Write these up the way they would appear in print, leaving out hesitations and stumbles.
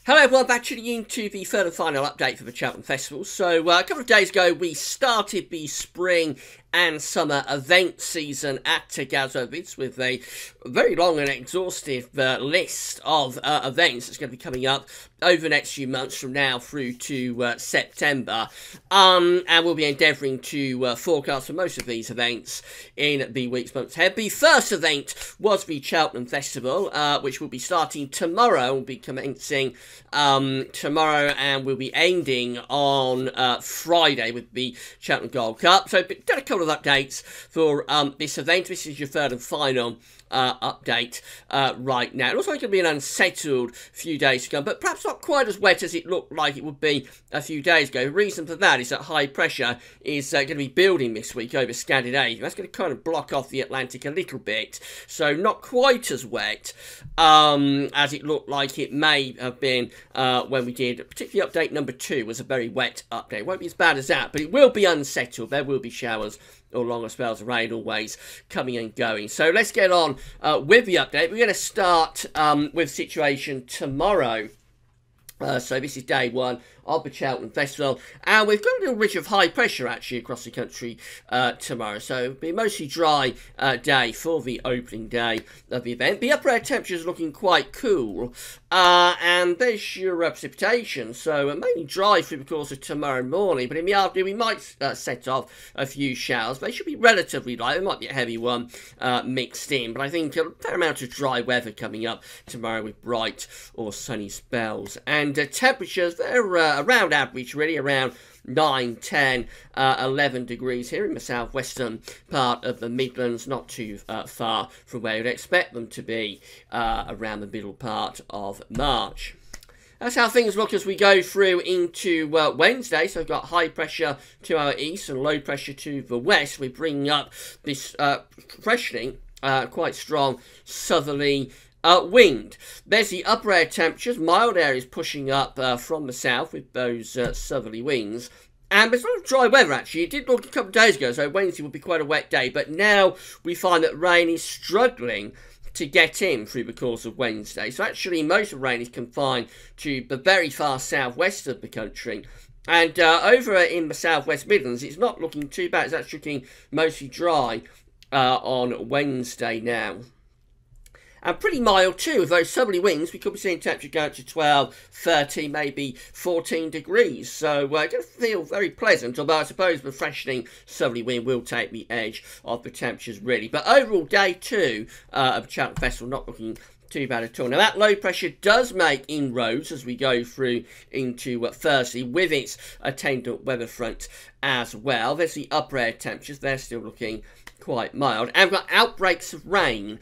Hello everyone, back tuning in to the third and final update for the Cheltenham Festival. So a couple of days ago we started the spring and summer event season at Gazovic with a very long and exhaustive list of events that's going to be coming up over the next few months from now through to September. And we'll be endeavouring to forecast for most of these events in the weeks, months ahead. The first event was the Cheltenham Festival, which will be starting tomorrow. We'll be commencing tomorrow and we'll be ending on Friday with the Cheltenham Gold Cup. So done a couple of updates for this event. This is your third and final update right now. It looks like it'll be an unsettled few days to come, but perhaps not quite as wet as it looked like it would be a few days ago. The reason for that is that high pressure is going to be building this week over Scandinavia. That's going to kind of block off the Atlantic a little bit, so not quite as wet as it looked like it may have been when we did, particularly update number 2 was a very wet update. It won't be as bad as that, but it will be unsettled. There will be showers or longer spells of rain always coming and going. So let's get on with the update. We're going to start with situation tomorrow. So this is day 1 of the Cheltenham Festival, and we've got a little ridge of high pressure actually across the country tomorrow, so it'll be a mostly dry day for the opening day of the event. The upper air temperature is looking quite cool, and there's your precipitation, so mainly dry through the course of tomorrow morning, but in the afternoon we might set off a few showers. They should be relatively light. There might be a heavy one mixed in, but I think a fair amount of dry weather coming up tomorrow with bright or sunny spells, and temperatures, they're around average, really, around 9, 10, 11 degrees here in the southwestern part of the Midlands, not too far from where you'd expect them to be around the middle part of March. That's how things look as we go through into Wednesday. So we've got high pressure to our east and low pressure to the west. We're bringing up this freshening, quite strong southerly wind. There's the upper air temperatures, mild areas pushing up from the south with those southerly winds. And there's a lot of dry weather actually. It did look a couple of days ago, so Wednesday would be quite a wet day, but now we find that rain is struggling to get in through the course of Wednesday. So actually most of the rain is confined to the very far southwest of the country. And over in the southwest Midlands, it's not looking too bad. It's actually looking mostly dry on Wednesday now. And pretty mild too, with those southerly winds. We could be seeing temperature go up to 12, 13, maybe 14 degrees. So going to feel very pleasant, although I suppose the freshening southerly wind will take the edge of the temperatures really. But overall, day 2 of the Cheltenham Festival not looking too bad at all. Now that low pressure does make inroads as we go through into Thursday with its attendant weather front as well. There's the upper air temperatures, they're still looking quite mild, and we've got outbreaks of rain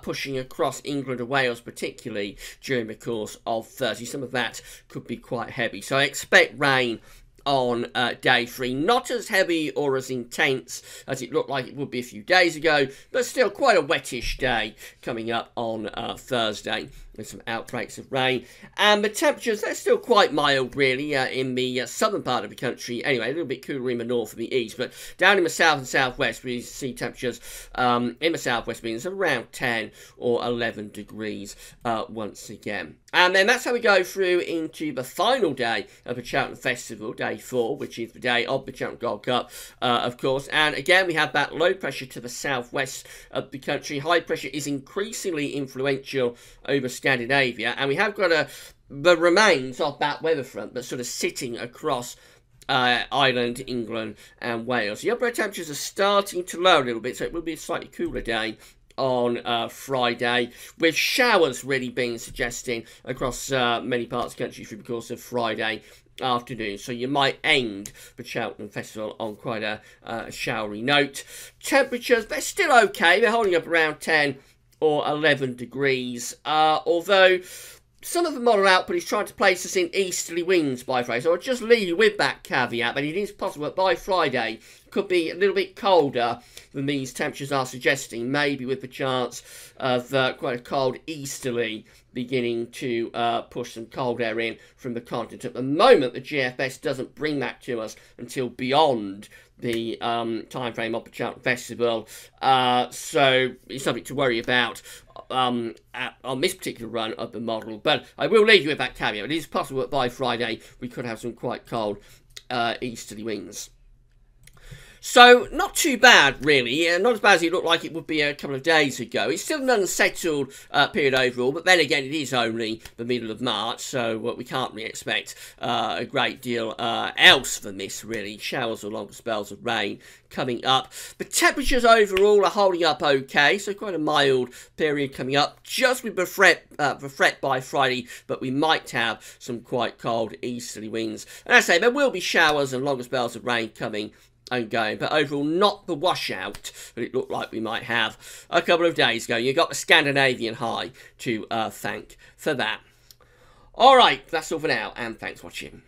pushing across England and Wales, particularly during the course of Thursday. Some of that could be quite heavy, so I expect rain on day 3. Not as heavy or as intense as it looked like it would be a few days ago, but still quite a wettish day coming up on Thursday with some outbreaks of rain. And the temperatures, they're still quite mild really in the southern part of the country. Anyway, a little bit cooler in the north and the east, but down in the south and southwest we see temperatures in the southwest means around 10 or 11 degrees once again. And then that's how we go through into the final day of the Cheltenham Festival, day 4, which is the day of the Cheltenham Gold Cup, of course. And again, we have that low pressure to the southwest of the country. High pressure is increasingly influential over Scandinavia, and we have got the remains of that weather front that's sort of sitting across Ireland, England, and Wales. The upper air temperatures are starting to lower a little bit, so it will be a slightly cooler day on Friday, with showers really being suggested across many parts of the country through the course of Friday afternoon. So you might end the Cheltenham Festival on quite a showery note. Temperatures, they're still okay. They're holding up around 10 or 11 degrees, although some of the model output is trying to place us in easterly winds by Friday, so I'll just leave you with that caveat, but it is possible that by Friday it could be a little bit colder than these temperatures are suggesting, maybe with the chance of quite a cold easterly beginning to push some cold air in from the continent. At the moment, the GFS doesn't bring that to us until beyond the time frame of the Cheltenham Festival, so it's something to worry about on this particular run of the model. But I will leave you with that caveat. It is possible that by Friday we could have some quite cold easterly winds. So, not too bad, really. Not as bad as it looked like it would be a couple of days ago. It's still an unsettled period overall, but then again, it is only the middle of March, so we can't really expect a great deal else than this, really. Showers or longer spells of rain coming up. The temperatures overall are holding up okay, so quite a mild period coming up. Just with the threat by Friday, but we might have some quite cold easterly winds. And as I say, there will be showers and longer spells of rain coming and going, but overall not the washout that it looked like we might have a couple of days ago. You've got the Scandinavian high to thank for that. Alright, that's all for now, and thanks for watching.